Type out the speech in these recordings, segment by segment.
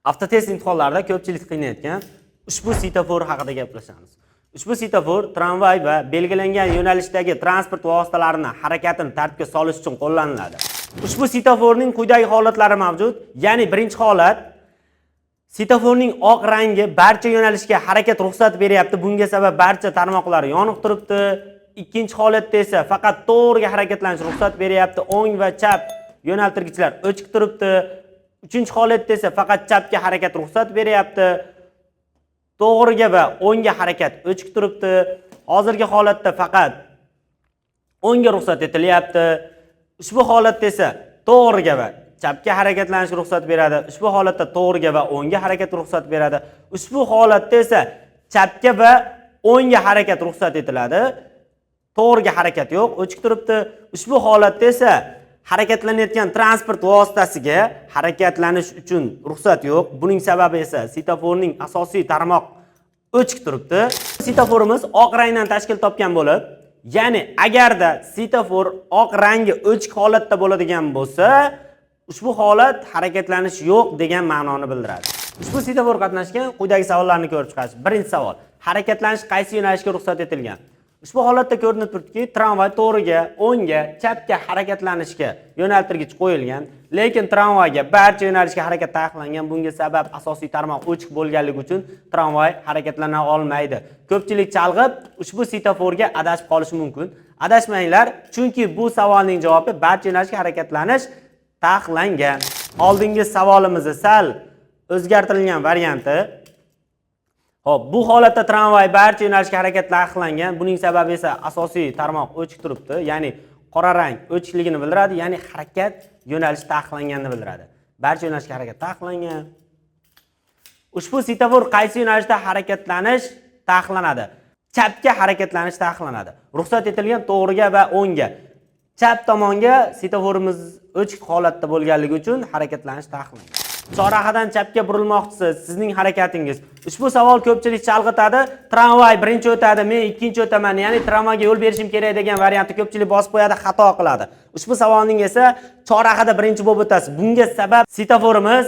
Avtotest imtihonlarida ko'pchilik qiynayotgan ushbu svetofor haqida gaplashamiz. Ushbu svetofor tramvay va belgilangan yo'nalishdagi transport vositalarini harakatini tartibga solish uchun qo'llaniladi. Ushbu svetoforning quyidagi holatlari mavjud. Ya'ni birinchi holat, svetoforning oq rangi barcha yo'nalishga harakat ruxsat beryapti. Bunga sabab barcha tarmoqlar yonib turibdi. Ikkinchi holatda esa faqat to'g'riga harakatlanish ruxsat beryapti. O'ng va chap yo'naltirgichlar o'chib turibdi. Uchinchi holatda esa faqat chapga harakat ruxsat beryapti. To'g'riga va o'ngga harakat o'chib turibdi. Hozirgi holatda faqat o'ngga ruxsat etilyapti. Ushbu holatda esa to'g'riga va chapga harakatlanish ruxsat beradi. Ushbu holatda to'g'riga va o'ngga harakat ruxsat beradi. Ushbu holatda esa chapga va o'ngga harakat ruxsat etiladi. To'g'riga harakat yo'q, o'chib turibdi. Ushbu holatda esa harakatlanayotgan transport vositasiga harakatlanish uchun ruxsat yo'q. Buning sababi esa svetoforning asosiy tarmoq o'chib turibdi. Svetoforimiz oq rangdan tashkil topgan bo'lib, ya'ni agarda svetofor oq rangi o'chik holatda bo'ladigan bo'lsa, ushbu holat harakatlanish yo'q degan ma'noni bildiradi. Ushbu svetofor qatnashgan quyidagi savollarni ko'rib chiqamiz. Birinchi savol: harakatlanish qaysi yo'nalishga ruxsat etilgan? Ushbu holatda ko'rinib turibdiki, tramvay to'g'riga, o'ngga, chapga harakatlanishga yo'naltirgich qo'yilgan, lekin tramvayga barcha yo'nalishga harakat taqiqlangan. Bunga sabab asosiy tarmoq o'chik bo'lganligi uchun tramvay harakatlana olmaydi. Ko'pchilik chalg'ib ushbu svetoforga adashib qolishi mumkin. Adashmanglar, chunki bu savolning javobi barcha yo'nalishga harakatlanish taqiqlangan. Oldingi savolimizni sal o'zgartirilgan varianti. Hop, bu holatda tramvay barcha yo'nalishga harakat taqiqlangan. Buning sababi esa asosiy tarmoq o'chib turibdi. Ya'ni qora rang o'chikligini bildiradi, ya'ni harakat yo'nalishi taqiqlanganini bildiradi. Barcha yo'nalishga harakat taqiqlangan. Ushbu svetofor qaysi yo'nalishda harakatlanish taqiqlanadi? Chapga harakatlanish taqiqlanadi. Ruxsat etilgan to'g'riga va o'ngga. Chap tomonga svetoforimiz o'chik holatda bo'lganligi uchun harakatlanish taqiqlangan. Chorrahadan chapga burilmoqchisiz, sizning harakatingiz. Ushbu savol ko'pchilik chalg'itadi. Tramvay birinchi o'tadi, men ikkinchi o'taman, ya'ni tramvayga yo'l berishim kerak degan variantni ko'pchilik bosib qo'yadi, xato qiladi. Ushbu savolning esa chorrahada birinchi bo'lib o'tasiz. Bunga sabab svetoforimiz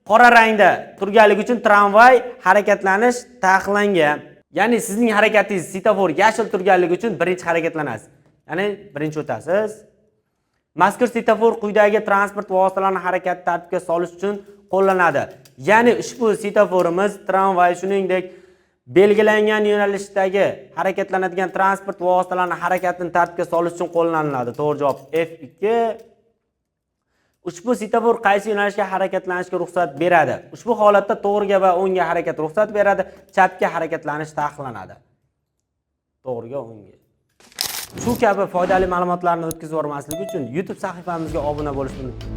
qora rangda turganligi uchun tramvay harakatlanish taqiqlangan. Ya'ni sizning harakatingiz svetofor yashil turganligi uchun birinchi harakatlanasiz. Ya'ni birinchi o'tasiz. Mazkur svetofor quyidagi transport vositalarini harakat tartibga solish uchun qo'llanadi. Ya'ni ushbu svetoforimiz tramvay shuningdek belgilangan yo'nalishdagi harakatlanadigan transport vositalarini harakatini tartibga solish uchun qo'llaniladi. To'g'ri javob F2. Ushbu svetofor qaysi yo'nalishga harakatlanishga ruxsat beradi? Ushbu holatda to'g'riga va o'ngga harakat ruxsat beradi, chapga harakatlanish taqiqlanadi. To'g'riga o'ngga. Shu kabi foydali ma'lumotlarni o'tkazib yubormaslik uchun YouTube sahifamizga obuna bo'lishni